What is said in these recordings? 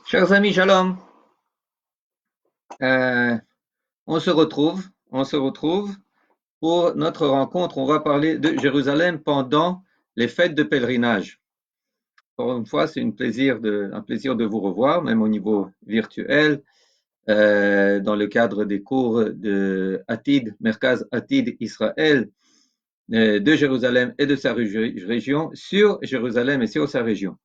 Chers amis, shalom. Euh, on se retrouve pour notre rencontre. On va parler de Jérusalem pendant les fêtes de pèlerinage. Encore une fois, c'est un plaisir de vous revoir, même au niveau virtuel, dans le cadre des cours de Atid, Merkaz Atid Israël, de Jérusalem et de sa région, sur Jérusalem et sur sa région.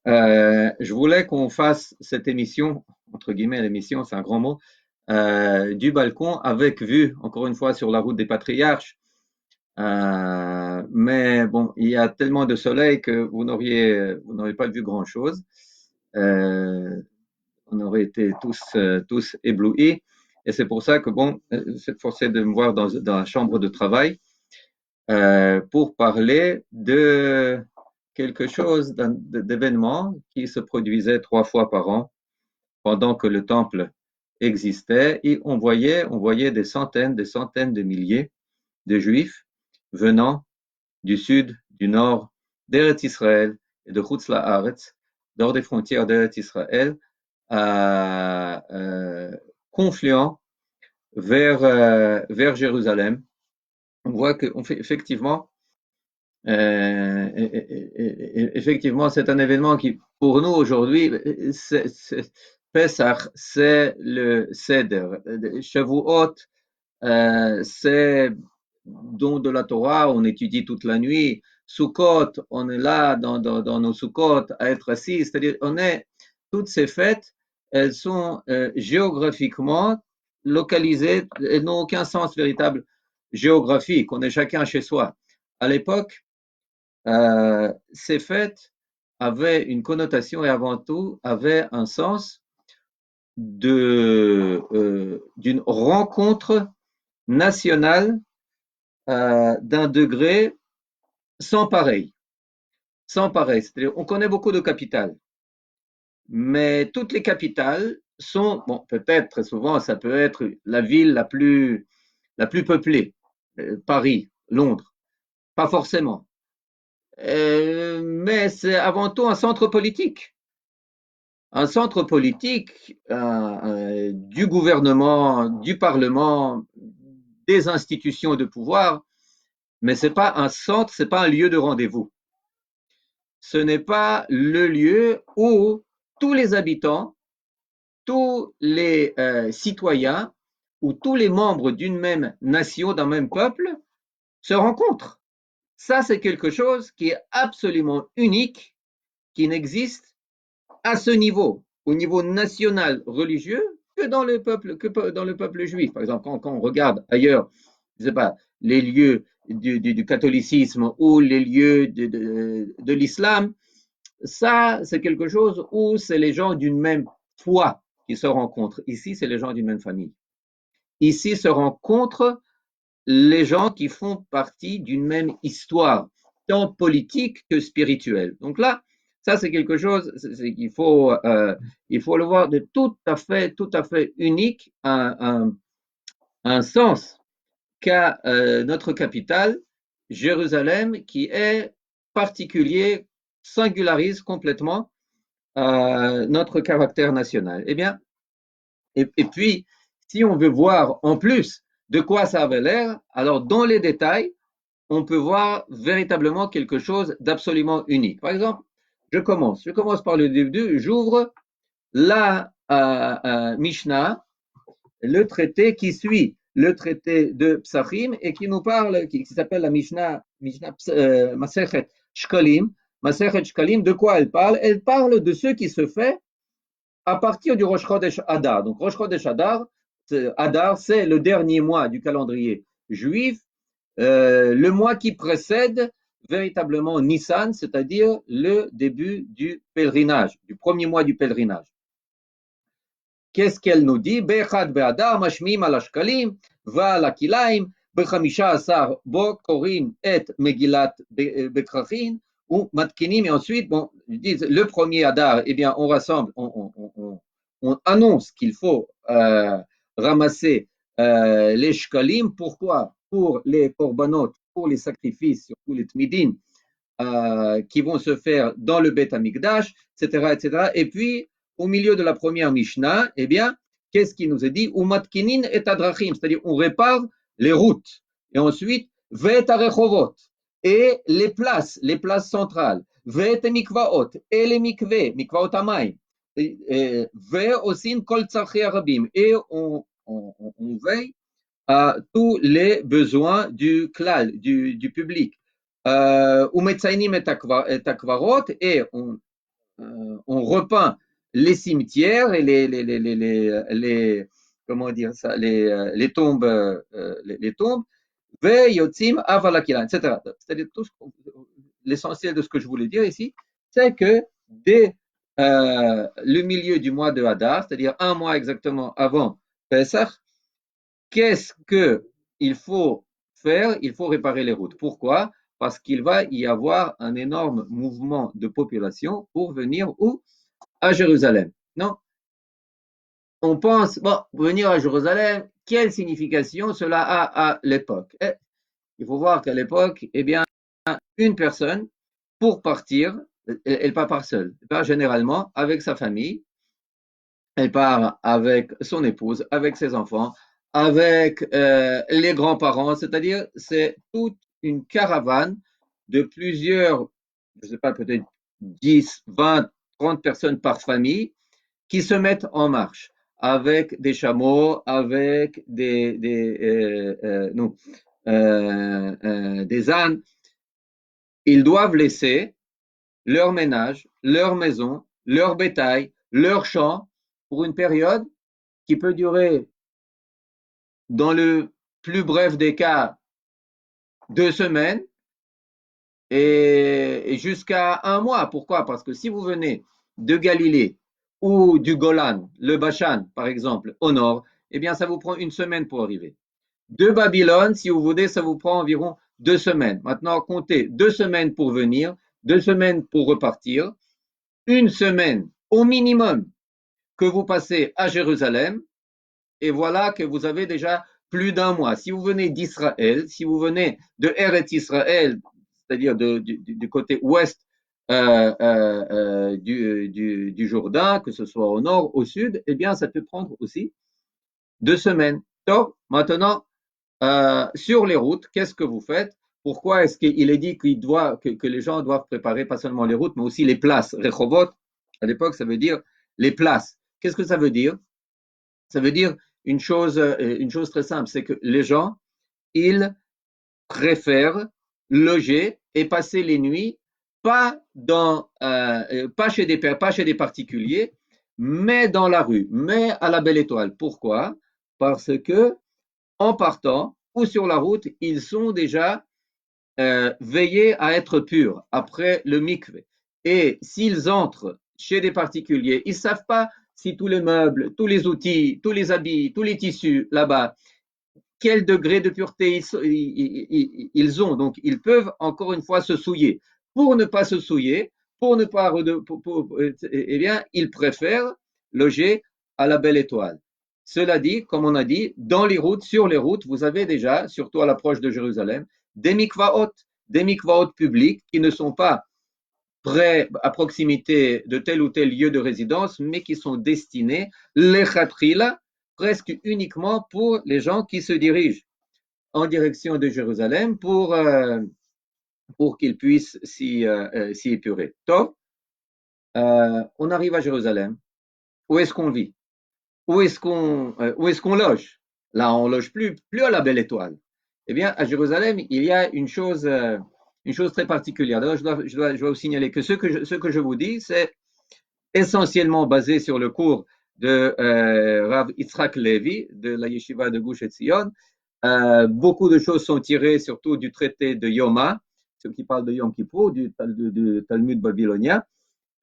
Je voulais qu'on fasse cette émission, entre guillemets, l'émission, c'est un grand mot, du balcon avec vue, encore une fois, sur la route des patriarches. Mais bon, il y a tellement de soleil que vous n'auriez pas vu grand-chose. Euh, on aurait été tous éblouis. Et c'est pour ça que, bon, c'est forcé de me voir dans la chambre de travail pour parler de quelque chose d'événement qui se produisait 3 fois par an pendant que le temple existait, et on voyait des centaines de milliers de juifs venant du sud, du nord, d'Eretz Israël et de Chutz La'aretz, hors des frontières d'Eretz Israël, confluant vers Jérusalem. On voit qu'on fait effectivement, c'est un événement qui, pour nous aujourd'hui, Pessah, c'est le Seder. Shavuot, c'est don de la Torah, on étudie toute la nuit. Sukkot, on est là dans nos Sukkot à être assis. C'est-à-dire, toutes ces fêtes, elles sont géographiquement localisées, elles n'ont aucun sens véritable géographique. On est chacun chez soi. À l'époque, ces fêtes avaient une connotation et avant tout avaient un sens d'une rencontre nationale d'un degré sans pareil. Sans pareil. C'est-à-dire, on connaît beaucoup de capitales, mais toutes les capitales sont, bon, peut-être très souvent, ça peut être la ville la plus peuplée, Paris, Londres, pas forcément. Mais c'est avant tout un centre politique. Un centre politique du gouvernement, du Parlement, des institutions de pouvoir, mais ce n'est pas un centre, ce n'est pas un lieu de rendez-vous. Ce n'est pas le lieu où tous les habitants, tous les citoyens ou tous les membres d'une même nation, d'un même peuple se rencontrent. Ça, c'est quelque chose qui est absolument unique, qui n'existe à ce niveau, au niveau national religieux, que dans le peuple juif. Par exemple, quand on regarde ailleurs, je ne sais pas, les lieux du catholicisme ou les lieux de l'islam, ça, c'est quelque chose où c'est les gens d'une même foi qui se rencontrent. Ici, c'est les gens d'une même famille. Ici se rencontrent les gens qui font partie d'une même histoire, tant politique que spirituelle. Donc là, ça c'est quelque chose qu'il faut le voir de tout à fait unique, un sens qu'a notre capitale, Jérusalem, qui est particulier, singularise complètement notre caractère national. Eh bien, et puis, si on veut voir en plus de quoi ça avait l'air, alors dans les détails, on peut voir véritablement quelque chose d'absolument unique. Par exemple, je commence par le début, j'ouvre la Mishnah, le traité qui suit le traité de Psachim et qui nous parle, qui s'appelle la Mishnah Masechet Shkalim. Masechet Shkalim, de quoi elle parle? Elle parle de ce qui se fait à partir du Rosh Chodesh Adar. Donc Rosh Chodesh Adar, c'est le dernier mois du calendrier juif, le mois qui précède véritablement Nissan, c'est-à-dire le début du pèlerinage, du premier mois du pèlerinage. Qu'est-ce qu'elle nous dit? Bechad be'adar mashmim al ashkalim va'al akilaim bechamisha asar bo korim et megillat bekrachin ou matkinim. Et ensuite, bon, ils disent le premier Adar, eh bien, on rassemble, on annonce qu'il faut ramasser les shkalim. Pourquoi? Pour les korbanot, pour les sacrifices, surtout les tmidin, qui vont se faire dans le Beth Amikdash, etc., etc. Et puis, au milieu de la première Mishnah, eh bien, qu'est-ce qui nous est dit? Umatkinin et adrachim, c'est-à-dire on répare les routes. Et ensuite, ve'et arechovot, et les places centrales. Ve'et mikvaot, et les mikvaot amayim. Ve'osin kol tzarchei harabim, et on veille à tous les besoins du klal, du public. Umetzainim et akvarot, et on repeint les cimetières et comment dire ça, les tombes, les tombes, veyotzim avalakilan, etc. C'est-à-dire l'essentiel de ce que je voulais dire ici, c'est que dès le milieu du mois de Hadar, c'est-à-dire un mois exactement avant Pesach, qu'est-ce qu'il faut faire? Il faut réparer les routes. Pourquoi? Parce qu'il va y avoir un énorme mouvement de population pour venir où? À Jérusalem. Non? On pense, bon, venir à Jérusalem, quelle signification cela a à l'époque? Il faut voir qu'à l'époque, eh bien, une personne, pour partir, elle part pas seule, elle part généralement avec sa famille, elle part avec son épouse, avec ses enfants, avec les grands-parents, c'est-à-dire c'est toute une caravane de plusieurs, je ne sais pas, peut-être 10, 20, 30 personnes par famille qui se mettent en marche avec des chameaux, avec non, des ânes. Ils doivent laisser leur ménage, leur maison, leur bétail, leur champ pour une période qui peut durer, dans le plus bref des cas, 2 semaines et jusqu'à un mois. Pourquoi? Parce que si vous venez de Galilée ou du Golan, le Bashan par exemple, au nord, eh bien ça vous prend une semaine pour arriver. De Babylone, si vous voulez, ça vous prend environ 2 semaines. Maintenant, comptez 2 semaines pour venir, 2 semaines pour repartir, une semaine au minimum que vous passez à Jérusalem, et voilà que vous avez déjà plus d'un mois. Si vous venez d'Israël, si vous venez de Eretz Israël, c'est-à-dire du côté ouest du Jourdain, que ce soit au nord, au sud, eh bien, ça peut prendre aussi 2 semaines. Donc, maintenant, sur les routes, qu'est-ce que vous faites? Pourquoi est-ce qu'il est dit que les gens doivent préparer pas seulement les routes, mais aussi les places? Rechovot, à l'époque, ça veut dire les places. Qu'est-ce que ça veut dire? Ça veut dire une chose très simple, c'est que les gens, ils préfèrent loger et passer les nuits pas chez des particuliers, mais dans la rue, mais à la Belle Étoile. Pourquoi? Parce que en partant ou sur la route, ils sont déjà veillés à être purs après le mikvé. Et s'ils entrent chez des particuliers, ils ne savent pas si tous les meubles, tous les outils, tous les habits, tous les tissus là-bas, quel degré de pureté ils ont. Donc, ils peuvent encore une fois se souiller. Pour ne pas se souiller, pour ne pas, eh bien, ils préfèrent loger à la Belle Étoile. Cela dit, comme on a dit, dans les routes, sur les routes, vous avez déjà, surtout à l'approche de Jérusalem, des mikvaot publics qui ne sont pas près, à proximité de tel ou tel lieu de résidence, mais qui sont destinés, lechatchila, presque uniquement pour les gens qui se dirigent en direction de Jérusalem pour qu'ils puissent s'y épurer. Donc, on arrive à Jérusalem. Où est-ce qu'on vit? Où est-ce qu'on loge? Là, on loge plus à la Belle Étoile. Eh bien, à Jérusalem, il y a une chose très particulière. D'ailleurs, je dois vous signaler que ce que je vous dis, c'est essentiellement basé sur le cours de Rav Yitzhak Levi de la Yeshiva de Gush Etzion. Beaucoup de choses sont tirées surtout du traité de Yoma, ce qui parle de Yom Kippur, du Talmud babylonien,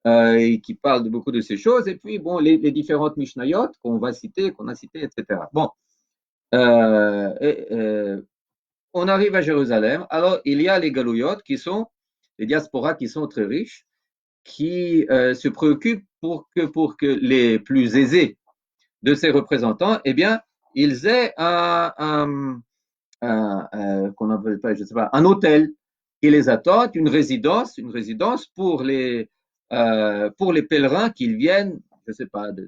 et qui parle de beaucoup de ces choses. Et puis, bon, les différentes Mishnayot qu'on a citées, etc. Bon, on arrive à Jérusalem. Alors, il y a les Galouyot qui sont, les diasporas qui sont très riches, qui se préoccupent pour que les plus aisés de ces représentants, eh bien, ils aient qu'on appelle pas, je sais pas, un hôtel qui les attend, une résidence pour les pèlerins qui viennent, je ne sais pas, de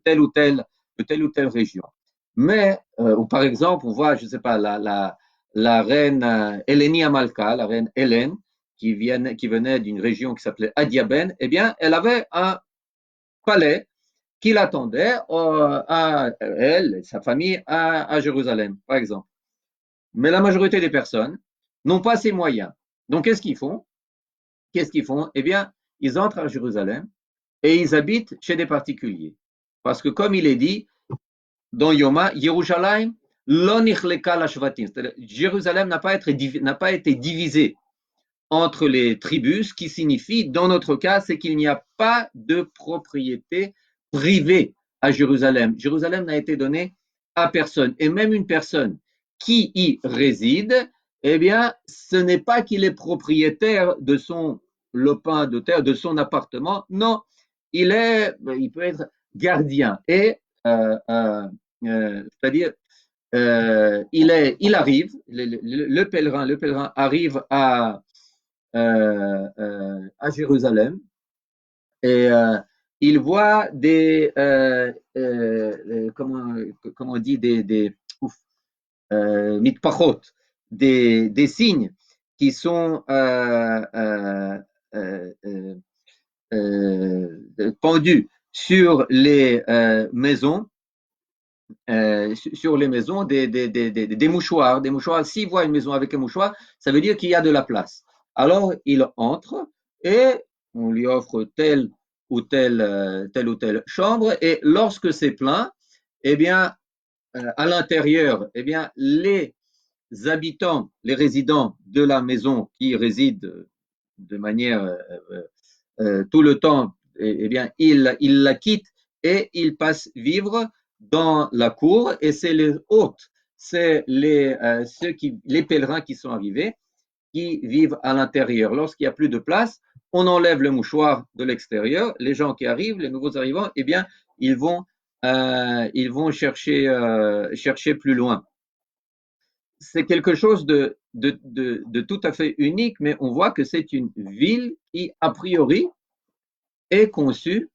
telle ou telle région. Mais, ou par exemple, on voit, je ne sais pas, la reine Hélénie Amalka, la reine Hélène, qui venait d'une région qui s'appelait Adiabène, eh bien, elle avait un palais qui l'attendait, à elle et sa famille, à Jérusalem, par exemple. Mais la majorité des personnes n'ont pas ces moyens. Donc, qu'est-ce qu'ils font? Qu'est-ce qu'ils font? Eh bien, ils entrent à Jérusalem et ils habitent chez des particuliers. Parce que, comme il est dit dans Yoma, Yerushalayim, lo nichleka lashvatim. Jérusalem n'a pas été divisée entre les tribus, ce qui signifie, dans notre cas, c'est qu'il n'y a pas de propriété privée à Jérusalem. Jérusalem n'a été donnée à personne. Et même une personne qui y réside, eh bien, ce n'est pas qu'il est propriétaire de son lopin de terre, de son appartement. Non, il peut être gardien. Et, c'est-à-dire, il arrive, le pèlerin arrive à Jérusalem et il voit comment on dit, mitpachot, des signes qui sont pendus sur les maisons, des mouchoirs, des mouchoirs. S'il voit une maison avec un mouchoir, ça veut dire qu'il y a de la place. Alors il entre et on lui offre telle ou telle chambre, et lorsque c'est plein, eh bien, à l'intérieur, eh bien, les habitants, les résidents de la maison qui résident de manière tout le temps, eh bien, ils la quittent et ils passent vivre dans la cour, et c'est les hôtes, c'est les pèlerins qui sont arrivés, qui vivent à l'intérieur. Lorsqu'il n'y a plus de place, on enlève le mouchoir de l'extérieur. Les gens qui arrivent, les nouveaux arrivants, eh bien, ils vont chercher plus loin. C'est quelque chose de tout à fait unique, mais on voit que c'est une ville qui, a priori, est conçue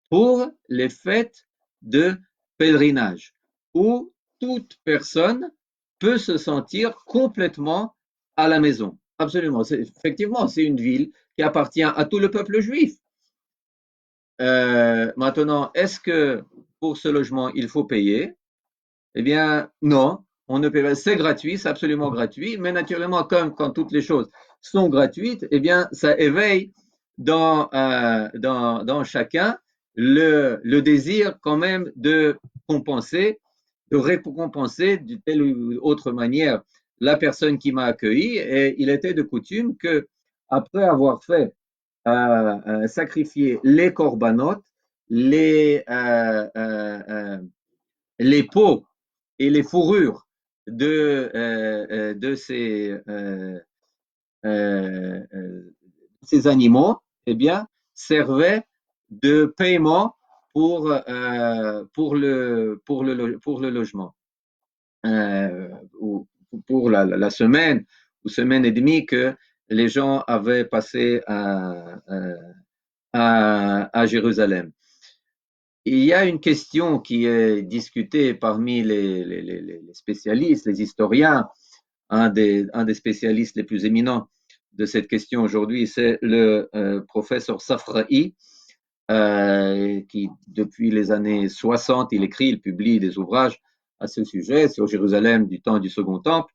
pour les fêtes de pèlerinage, où toute personne peut se sentir complètement à la maison. Absolument. Effectivement, c'est une ville qui appartient à tout le peuple juif. Maintenant, est-ce que pour ce logement, il faut payer? Eh bien, non, on ne paie pas. C'est gratuit, c'est absolument gratuit, mais naturellement, comme quand toutes les choses sont gratuites, eh bien, ça éveille dans chacun le désir quand même de compenser, de récompenser d'une telle ou autre manière la personne qui m'a accueilli. Et il était de coutume que, après avoir fait sacrifier les corbanotes, les peaux et les fourrures de ces animaux, eh bien, servaient de paiement pour le logement, ou pour la semaine ou semaine et demie que les gens avaient passé à Jérusalem. Il y a une question qui est discutée parmi les spécialistes, les historiens. Un des spécialistes les plus éminents de cette question aujourd'hui, c'est le professeur Safrahi, qui, depuis les années 60, il écrit, il publie des ouvrages à ce sujet, sur Jérusalem du temps du Second Temple,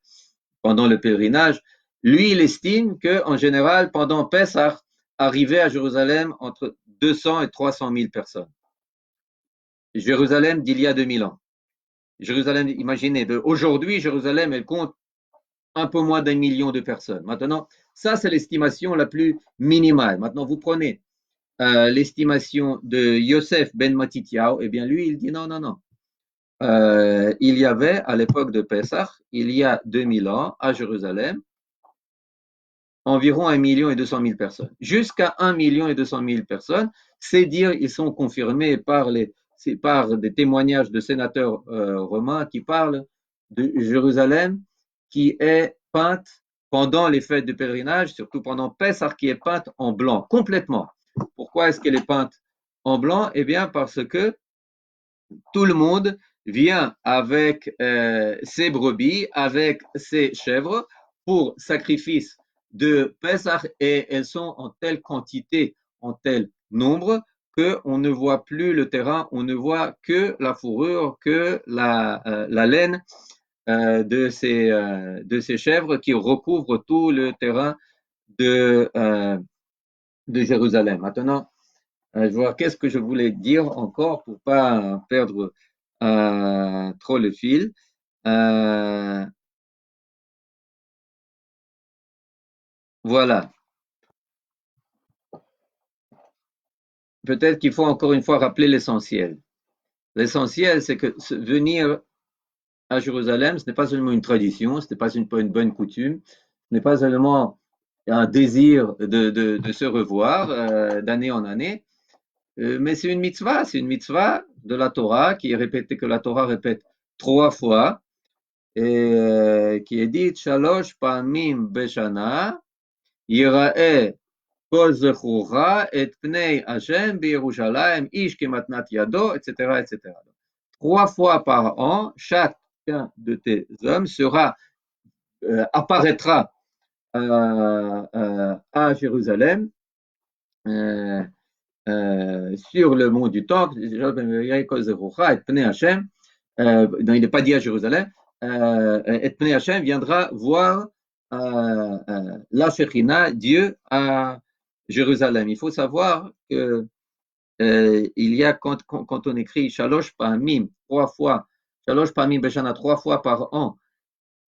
pendant le pèlerinage. Lui, il estime qu'en général, pendant Pessah, arrivaient à Jérusalem entre 200 et 300 000 personnes. Jérusalem d'il y a 2000 ans. Jérusalem, imaginez, aujourd'hui, Jérusalem, elle compte un peu moins d'1 million de personnes. Maintenant, ça, c'est l'estimation la plus minimale. Maintenant, vous prenez l'estimation de Yosef ben Matityahu, eh bien, lui, il dit non, non, non. Il y avait, à l'époque de Pessah, il y a 2000 ans, à Jérusalem, environ 1 200 000 personnes. Jusqu'à 1 200 000 personnes, c'est dire, ils sont confirmés par des témoignages de sénateurs romains qui parlent de Jérusalem qui est peinte pendant les fêtes de pèlerinage, surtout pendant Pessah, qui est peinte en blanc, complètement. Pourquoi est-ce qu'elle est peinte en blanc? Eh bien, parce que tout le monde vient avec ses brebis, avec ses chèvres pour sacrifice de Pessah et elles sont en telle quantité, en tel nombre qu'on ne voit plus le terrain, on ne voit que la fourrure, que la laine de ces chèvres qui recouvrent tout le terrain de Jérusalem. Maintenant, je vois qu'est-ce que je voulais dire encore pour pas perdre trop le fil. Euh, voilà. Peut-être qu'il faut encore une fois rappeler l'essentiel. L'essentiel, c'est que venir à Jérusalem, ce n'est pas seulement une tradition, ce n'est pas une bonne coutume, ce n'est pas seulement un désir de se revoir d'année en année, mais c'est une mitzvah de la Torah qui est répétée, que la Torah répète 3 fois et qui est dite Shalosh Pamim Beshana, Yira'eh Kol Zechurcha et Pnei Hashem B'Yerushalayim Ish Kematnat Yado, etc., etc. 3 fois par an, chacun de tes hommes apparaîtra à Jérusalem euh, sur le mont du Temple. Il n'est pas dit à Jérusalem. Et Pnei Hashem viendra voir la Shekhinah, Dieu, à Jérusalem. Il faut savoir que il y a quand on écrit Shalosh Pamim 3 fois, Shalosh Pamim Beshana 3 fois par an,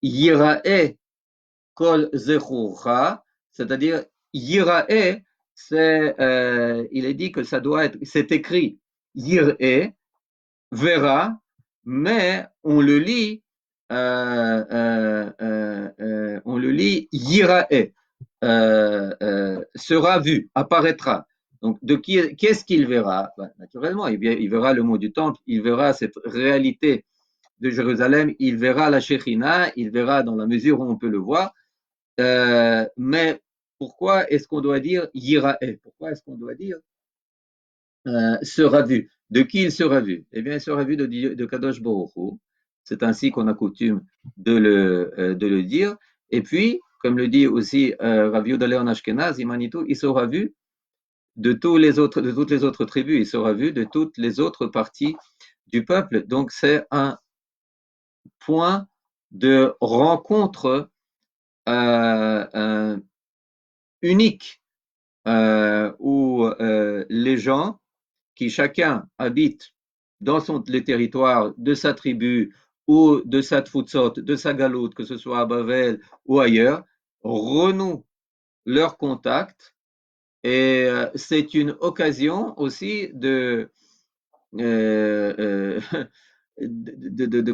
Yira'eh Kol Zechurcha, c'est-à-dire Yira'eh, il est dit que ça doit être, c'est écrit Yir'eh, verra, mais on le lit Yira'eh, sera vu, apparaîtra. Donc, qu'est-ce qu'il verra? Ben, naturellement, il verra le mot du temple, il verra cette réalité de Jérusalem, il verra la Shekhinah, il verra dans la mesure où on peut le voir. Mais pourquoi est-ce qu'on doit dire Yira'eh? Pourquoi est-ce qu'on doit dire sera vu? De qui il sera vu? Eh bien, il sera vu de Kadosh Baruch Hu. C'est ainsi qu'on a coutume de le dire. Et puis, comme le dit aussi Rav Yehuda Leon Ashkenaz, Imanitou, il sera vu de toutes les autres tribus, il sera vu de toutes les autres parties du peuple. Donc, c'est un point de rencontre unique où les gens qui chacun habite dans le territoire de sa tribu ou de sa tfoutzot, de sa galoute, que ce soit à Bavel ou ailleurs, renouent leur contact et c'est une occasion aussi euh, euh,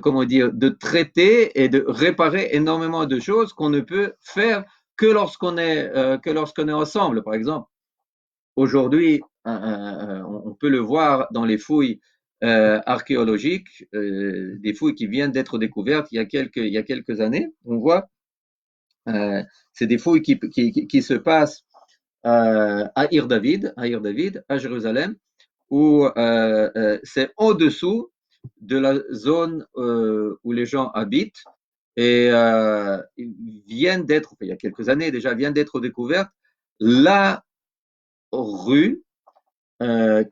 comment dire, de traiter et de réparer énormément de choses qu'on ne peut faire que lorsqu'on est ensemble. Par exemple, aujourd'hui, on peut le voir dans les fouilles archéologiques, des fouilles qui viennent d'être découvertes il y a quelques années. On voit, c'est des fouilles qui se passent Ir David, à Jérusalem, où c'est en dessous de la zone où les gens habitent et viennent d'être, il y a quelques années déjà, viennent d'être découvertes la rue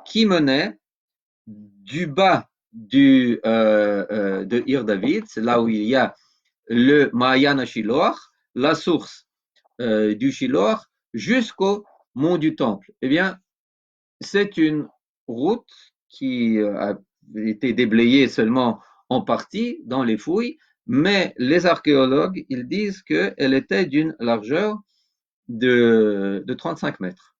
qui menait du bas de Ir David, c'est là où il y a le Maayan Shiloh, la source du Shiloh, jusqu'au mont du Temple. Eh bien, c'est une route qui a été déblayée seulement en partie dans les fouilles, mais les archéologues, ils disent qu'elle était d'une largeur de 35 mètres.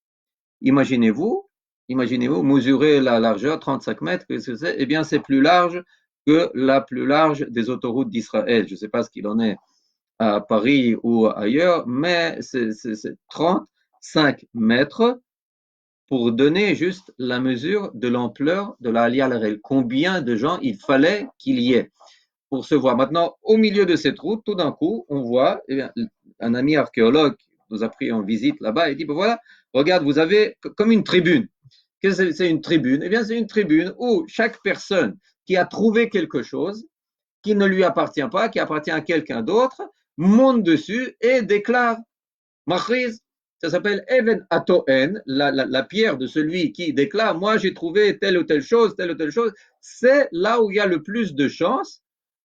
Imaginez-vous, imaginez-vous mesurer la largeur 35 mètres, qu'est-ce que c'est? Eh bien, c'est plus large que la plus large des autoroutes d'Israël. Je ne sais pas ce qu'il en est à Paris ou ailleurs, mais c'est 35 mètres pour donner juste la mesure de l'ampleur de la Aliyah Larel. Combien de gens il fallait qu'il y ait pour se voir. Maintenant, au milieu de cette route, tout d'un coup, on voit eh bien, un ami archéologue nous a pris en visite là-bas et dit, ben voilà, regarde, vous avez comme une tribune. Qu'est-ce que c'est une tribune? Eh bien, c'est une tribune où chaque personne qui a trouvé quelque chose qui ne lui appartient pas, qui appartient à quelqu'un d'autre, monte dessus et déclare Machriz. Ça s'appelle Even Atoen, la pierre de celui qui déclare moi j'ai trouvé telle ou telle chose, telle ou telle chose. C'est là où il y a le plus de chances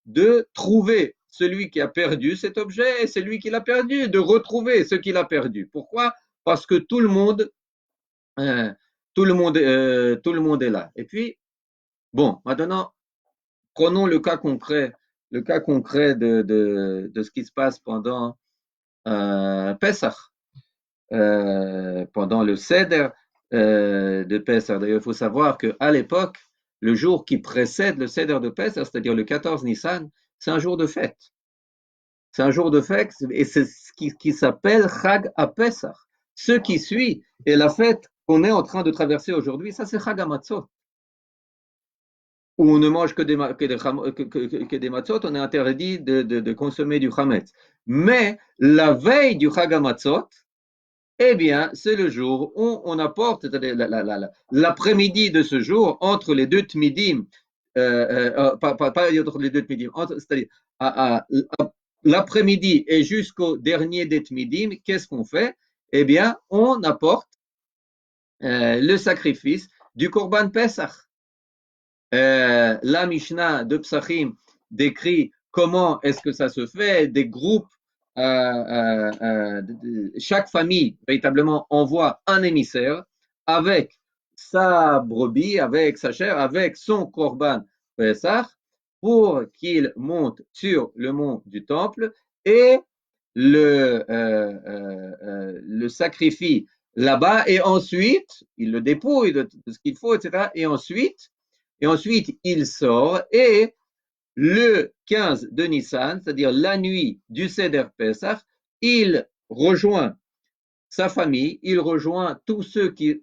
de trouver celui qui a perdu cet objet et celui qui l'a perdu, de retrouver ce qu'il a perdu. Pourquoi? Parce que euh, tout le monde est là. Et puis, bon, maintenant, prenons le cas concret de ce qui se passe pendant Pessah, pendant le Seder de Pessah. D'ailleurs, il faut savoir qu'à l'époque, le jour qui précède le Seder de Pessah, c'est-à-dire le 14 Nissan, c'est un jour de fête. C'est un jour de fête et c'est ce qui s'appelle Chag à Pessah. Ce qui suit est la fête qu'on est en train de traverser aujourd'hui, ça c'est Chag HaMatzot, où on ne mange que des matzot, on est interdit de consommer du chametz. Mais la veille du Chag HaMatzot, eh bien, c'est le jour où on apporte, l'après-midi de ce jour, entre les deux tmidim, pas entre les deux tmidim, c'est-à-dire l'après-midi et jusqu'au dernier des tmidim, qu'est-ce qu'on fait? Eh bien, on apporte le sacrifice du Korban Pesach. La Mishnah de Psachim décrit comment est-ce que ça se fait, des groupes, chaque famille véritablement envoie un émissaire avec sa brebis, avec sa chair, avec son Korban Pesach pour qu'il monte sur le mont du temple et le sacrifie là-bas et ensuite il le dépouille de ce qu'il faut, etc. Et ensuite, il sort et le 15 de Nissan, c'est-à-dire la nuit du Seder Pesach, il rejoint sa famille, il rejoint tous ceux qui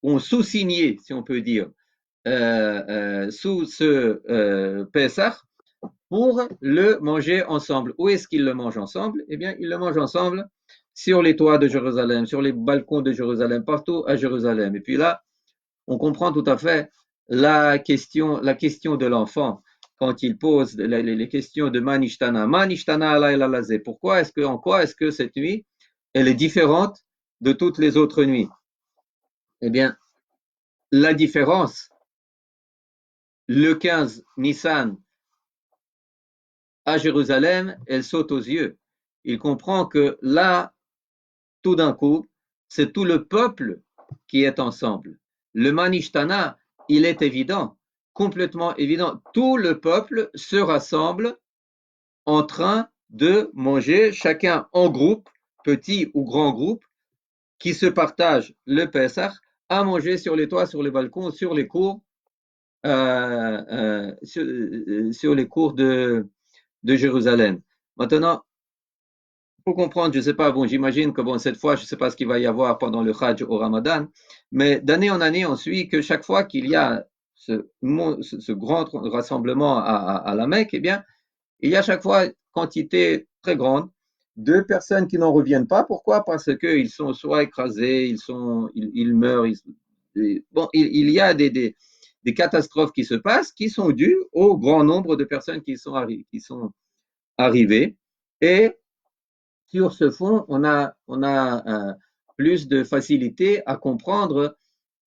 ont sous-signé, si on peut dire, sous ce Pesach pour le manger ensemble. Où est-ce qu'ils le mangent ensemble? Eh bien, ils le mangent ensemble sur les toits de Jérusalem, sur les balcons de Jérusalem, partout à Jérusalem. Et puis là, on comprend tout à fait la question de l'enfant quand il pose les questions de Manishtana. Manishtana alaylalazé. Pourquoi est-ce que, en quoi est-ce que cette nuit, elle est différente de toutes les autres nuits? Eh bien, la différence, le 15 Nissan à Jérusalem, elle saute aux yeux. Il comprend que là, tout d'un coup, c'est tout le peuple qui est ensemble. Le Manishtana, il est évident, complètement évident. Tout le peuple se rassemble en train de manger, chacun en groupe, petit ou grand groupe, qui se partagent le Pessah à manger sur les toits, sur les balcons, sur les cours, sur les cours de Jérusalem. Maintenant, faut comprendre, je ne sais pas, bon, j'imagine que bon, cette fois, je ne sais pas ce qu'il va y avoir pendant le Hajj au Ramadan, mais d'année en année, on suit que chaque fois qu'il y a ce grand rassemblement à la Mecque, eh bien, il y a chaque fois une quantité très grande de personnes qui n'en reviennent pas. Pourquoi? Parce qu'ils sont soit écrasés, ils meurent. Bon, il y a des catastrophes qui se passent qui sont dues au grand nombre de personnes qui sont arrivées. Et sur ce fond, on a plus de facilité à comprendre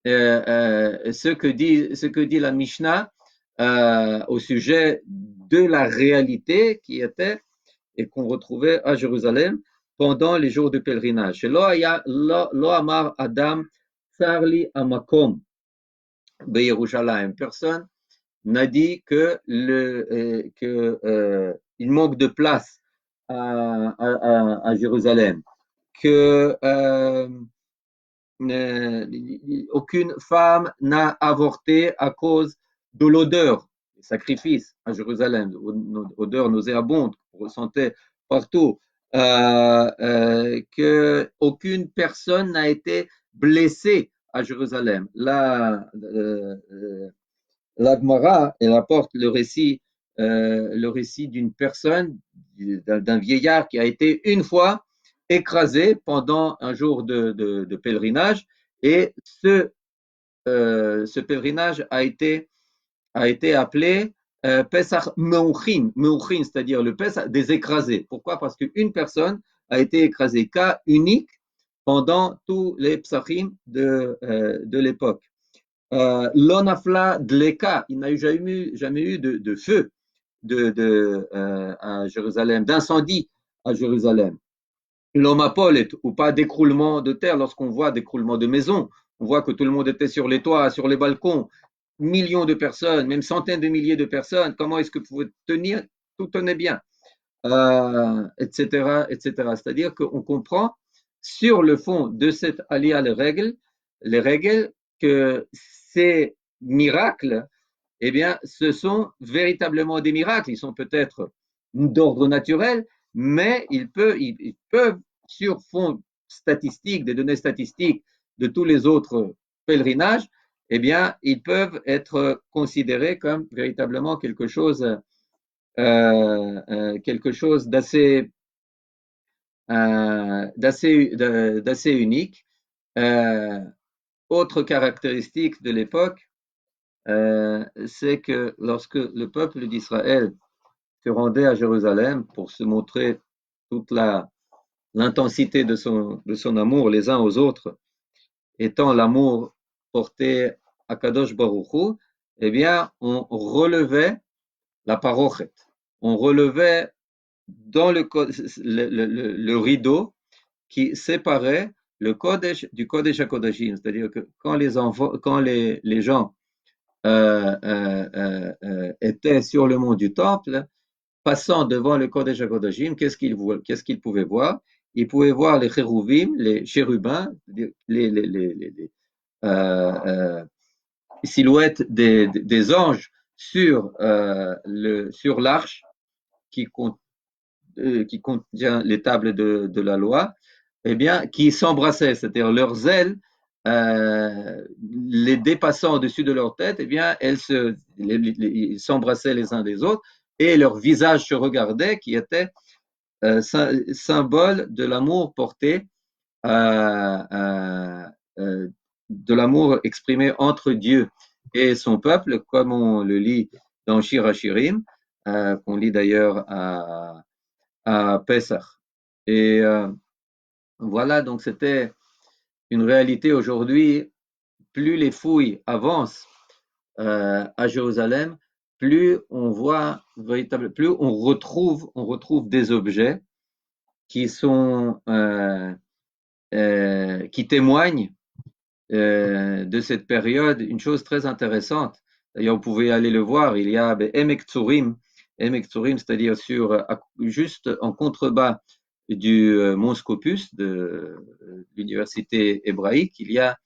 ce que dit la Mishnah au sujet de la réalité qui était et qu'on retrouvait à Jérusalem pendant les jours de pèlerinage. Lo amar Adam Sarli Amakom Yerushalayim. Personne n'a dit il manque de place à Jérusalem, que aucune femme n'a avorté à cause de l'odeur des sacrifices à Jérusalem, odeur nauséabonde qu'on ressentait partout, qu'aucune personne n'a été blessée à Jérusalem. Là, la Gemara, elle apporte le récit d'une personne, d'un vieillard qui a été une fois écrasé pendant un jour de pèlerinage Et ce pèlerinage a été appelé Pesach Meuchin, Meuchin, c'est-à-dire le Pesach des écrasés. Pourquoi? Parce qu'une personne a été écrasée, cas unique pendant tous les psachim de l'époque. L'onafla dleka, il n'a jamais eu de feu à Jérusalem, d'incendie à Jérusalem. L'homapolet, ou pas d'écroulement de terre, lorsqu'on voit d'écroulement de maisons, on voit que tout le monde était sur les toits, sur les balcons, millions de personnes, même centaines de milliers de personnes, comment est-ce que vous pouvez tenir? Tout tenait bien, etc., etc. C'est-à-dire qu'on comprend sur le fond de cette alia les règles que ces miracles, eh bien, ce sont véritablement des miracles. Ils sont peut-être d'ordre naturel, mais ils peuvent, sur fond statistique, des données statistiques de tous les autres pèlerinages, eh bien, ils peuvent être considérés comme véritablement quelque chose d'assez unique. Euh, Autre caractéristique de l'époque, c'est que lorsque le peuple d'Israël se rendait à Jérusalem pour se montrer toute l'intensité de son amour les uns aux autres, étant l'amour porté à Kadosh Baruch Hu, eh bien, on relevait la parochet. On relevait dans le rideau qui séparait le Kodesh du Kodesh HaKodashim. C'est-à-dire que quand les gens étaient sur le mont du Temple, passant devant le Kodesh HaKodashim, qu'est-ce qu'ils pouvaient voir? Ils pouvaient voir les chéruvim, les chérubins, les silhouettes des anges sur l'arche qui, qui contient les tables de la loi, eh bien, qui s'embrassaient, c'est-à-dire leurs ailes, les dépassant au-dessus de leur tête, eh bien, ils s'embrassaient les uns des autres et leur visage se regardait, qui était symbole de l'amour porté, de l'amour exprimé entre Dieu et son peuple, comme on le lit dans Shir HaShirim, qu'on lit d'ailleurs à Pessah. Et voilà, donc c'était une réalité aujourd'hui. Plus les fouilles avancent à Jérusalem, plus on voit véritablement, plus on retrouve des objets qui qui témoignent de cette période. Une chose très intéressante. D'ailleurs, vous pouvez aller le voir. Il y a Emek Tzurim, c'est-à-dire juste en contrebas du Mont Scopus de l'université hébraïque, il y a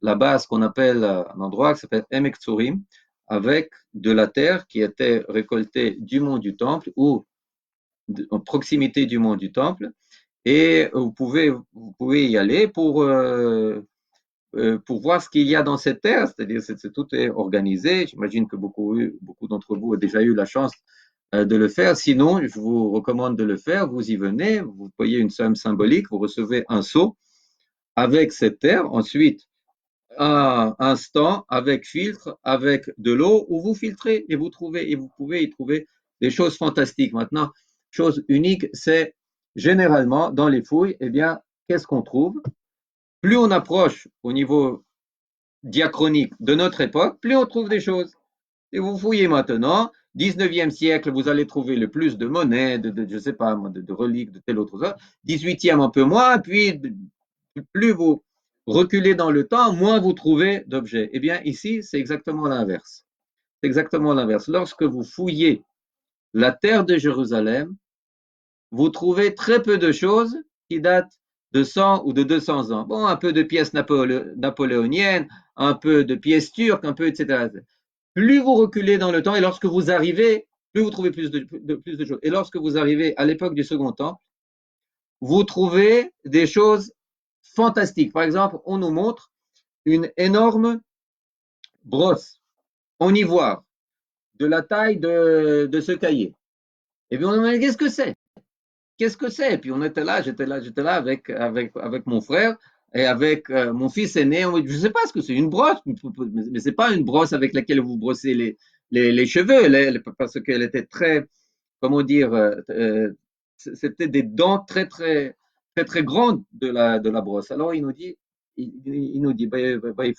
là-bas ce qu'on appelle un endroit qui s'appelle Emek Tzurim, avec de la terre qui était récoltée du mont du Temple ou en proximité du mont du Temple. Et vous pouvez y aller pour voir ce qu'il y a dans cette terre, c'est-à-dire tout est organisé. J'imagine que beaucoup d'entre vous ont déjà eu la chance de le faire. Sinon, je vous recommande de le faire. Vous y venez, vous payez une somme symbolique, vous recevez un seau avec cette terre. Ensuite, un stand avec filtre, avec de l'eau, où vous filtrez et vous pouvez y trouver des choses fantastiques. Maintenant, chose unique, c'est généralement dans les fouilles, eh bien, qu'est-ce qu'on trouve? Plus on approche au niveau diachronique de notre époque, plus on trouve des choses. Et vous fouillez maintenant, 19e siècle, vous allez trouver le plus de monnaies, je ne sais pas, de reliques, de telle autre chose. 18e, un peu moins, puis plus vous reculez dans le temps, moins vous trouvez d'objets. Eh bien, ici, c'est exactement l'inverse. C'est exactement l'inverse. Lorsque vous fouillez la terre de Jérusalem, vous trouvez très peu de choses qui datent de 100 ou de 200 ans. Bon, un peu de pièces napoléoniennes, un peu de pièces turques, un peu, etc. Plus vous reculez dans le temps et lorsque vous arrivez, plus vous trouvez plus de choses. Et lorsque vous arrivez à l'époque du Second Temple, vous trouvez des choses fantastiques. Par exemple, on nous montre une énorme brosse en ivoire de la taille de ce cahier. Et puis on nous demande qu'est-ce que c'est? Qu'est-ce que c'est? Et puis on était là, j'étais là avec mon frère. Et avec mon fils aîné, je ne sais pas ce que c'est, une brosse, mais c'est pas une brosse avec laquelle vous brossez les cheveux, parce qu'elle était très, comment dire, c'était des dents très, très grandes de la brosse. Alors il nous dit, il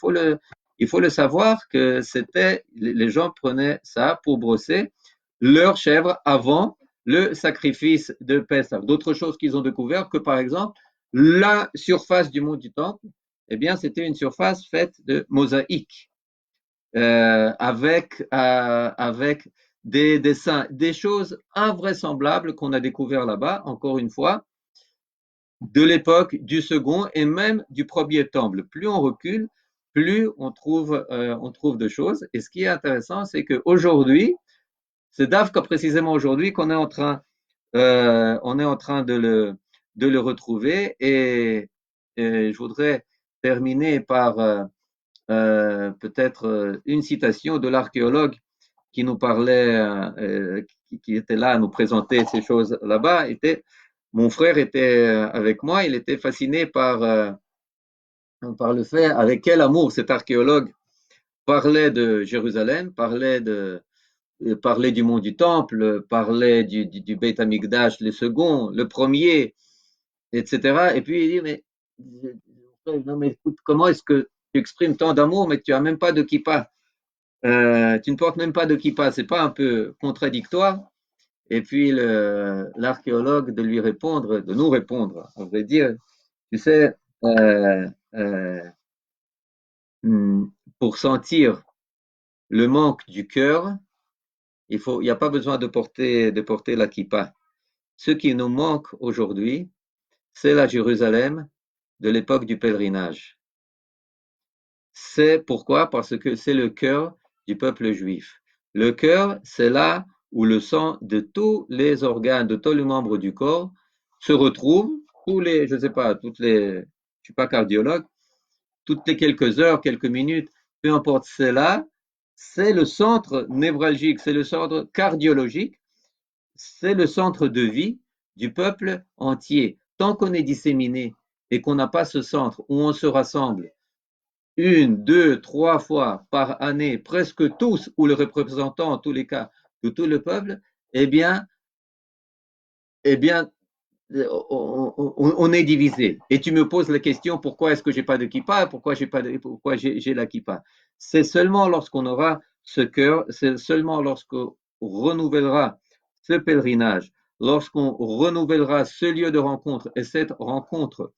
faut le savoir que c'était, les gens prenaient ça pour brosser leur chèvre avant le sacrifice de Pessah. D'autres choses qu'ils ont découvert que, par exemple, la surface du mont du Temple, eh bien, c'était une surface faite de mosaïques avec des dessins, des choses invraisemblables qu'on a découvert là-bas, encore une fois, de l'époque du second et même du premier temple. Plus on recule, plus on trouve de choses. Et ce qui est intéressant, c'est qu'aujourd'hui, c'est d'Afrique précisément aujourd'hui qu'on est on est en train de le retrouver. Et je voudrais terminer par peut-être une citation de l'archéologue qui nous parlait, qui était là à nous présenter ces choses là-bas. Mon frère était avec moi, il était fasciné par le fait avec quel amour cet archéologue parlait de Jérusalem, parlait du mont du Temple, parlait du Beit Amikdash, le second, le premier, etc. Et puis il dit, mais, non, mais écoute, comment est-ce que tu exprimes tant d'amour, mais tu n'as même pas de kippa, tu ne portes même pas de kippa, c'est pas un peu contradictoire? Et puis l'archéologue de lui répondre, de nous répondre, on vrai dire, tu sais, euh, euh, pour sentir le manque du cœur, il n'y a pas besoin de porter la kippa. Ce qui nous manque aujourd'hui, c'est la Jérusalem de l'époque du pèlerinage. C'est pourquoi? Parce que c'est le cœur du peuple juif. Le cœur, c'est là où le sang de tous les organes, de tous les membres du corps se retrouve, je ne sais pas, je suis pas cardiologue, toutes les quelques heures, quelques minutes, peu importe, c'est là, c'est le centre névralgique, c'est le centre cardiologique, c'est le centre de vie du peuple entier. Tant qu'on est disséminé et qu'on n'a pas ce centre où on se rassemble une, deux, trois fois par année, presque tous, ou le représentant en tous les cas de tout le peuple, eh bien, eh bien, on est divisé. Et tu me poses la question pourquoi est-ce que j'ai pas de kippa, pourquoi j'ai la kippa. C'est seulement lorsqu'on aura ce cœur, c'est seulement lorsqu'on renouvellera ce pèlerinage, lorsqu'on renouvellera ce lieu de rencontre et cette rencontre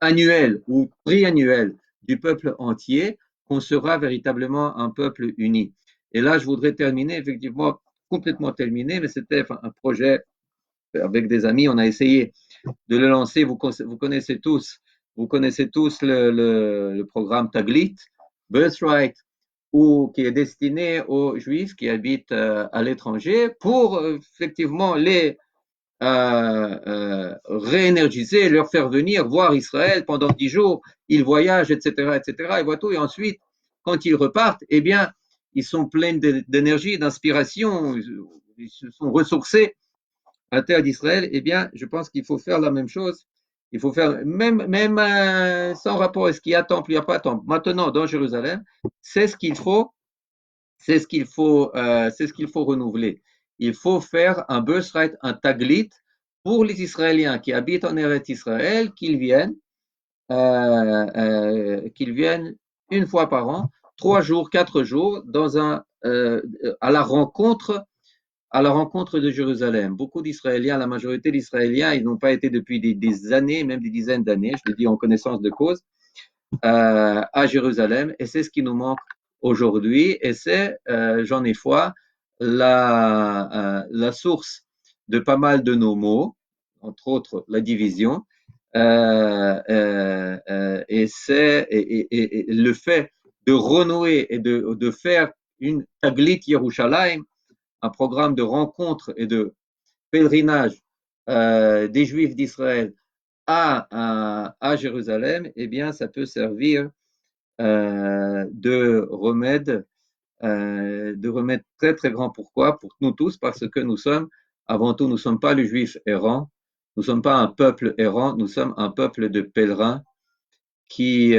annuelle ou triannuelle du peuple entier qu'on sera véritablement un peuple uni. Et là, je voudrais terminer, effectivement, complètement terminé, mais c'était un projet avec des amis, on a essayé de le lancer. Vous connaissez tous le programme Taglit, Birthright, qui est destiné aux Juifs qui habitent à l'étranger pour effectivement les réénergiser, leur faire venir voir Israël pendant 10 jours, ils voyagent, etc., etc., et voient tout, et ensuite, quand ils repartent, eh bien, ils sont pleins d'énergie, d'inspiration, ils se sont ressourcés à la terre d'Israël, eh bien, je pense qu'il faut faire la même chose. Il faut faire, même sans rapport à ce qu'il y a temple, il n'y a pas temple. Maintenant, dans Jérusalem, c'est ce qu'il faut, c'est ce qu'il faut renouveler. Il faut faire un birthright, un taglit pour les Israéliens qui habitent en Eretz Israël, qu'ils viennent une fois par an, 3 jours, 4 jours, à la rencontre de Jérusalem. Beaucoup d'Israéliens, la majorité d'Israéliens, ils n'ont pas été depuis des années, même des dizaines d'années, je le dis en connaissance de cause, à Jérusalem. Et c'est ce qui nous manque aujourd'hui. Et c'est, j'en ai foi, la source de pas mal de nos maux, entre autres la division. Et le fait de renouer et de faire une Taglit Yerushalayim, un programme de rencontre et de pèlerinage des Juifs d'Israël à Jérusalem, eh bien, ça peut servir de remède très très grand. Pourquoi? Pour nous tous, parce que avant tout, nous ne sommes pas les Juifs errants, nous ne sommes pas un peuple errant, nous sommes un peuple de pèlerins qui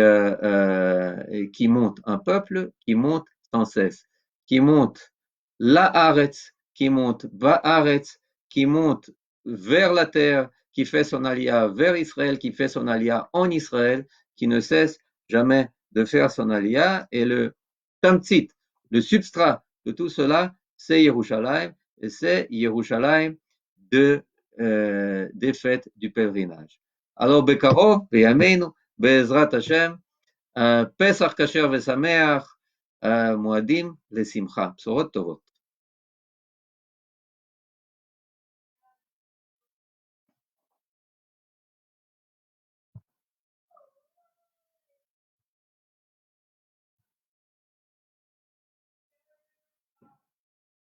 monte, un peuple qui monte sans cesse, qui monte la Haaretz, qui monte Ba'aretz, qui monte vers la terre, qui fait son alia vers Israël, qui fait son alia en Israël, qui ne cesse jamais de faire son alia. Et le tamtzit, le substrat de tout cela, c'est Yerushalayim, et c'est Yerushalayim des fêtes du pèlerinage. Alors, Bekarov, Beyameinu, Be'ezrat Hashem, פסח כשר ושמח, מועדים לשמחה, בשורות טובות.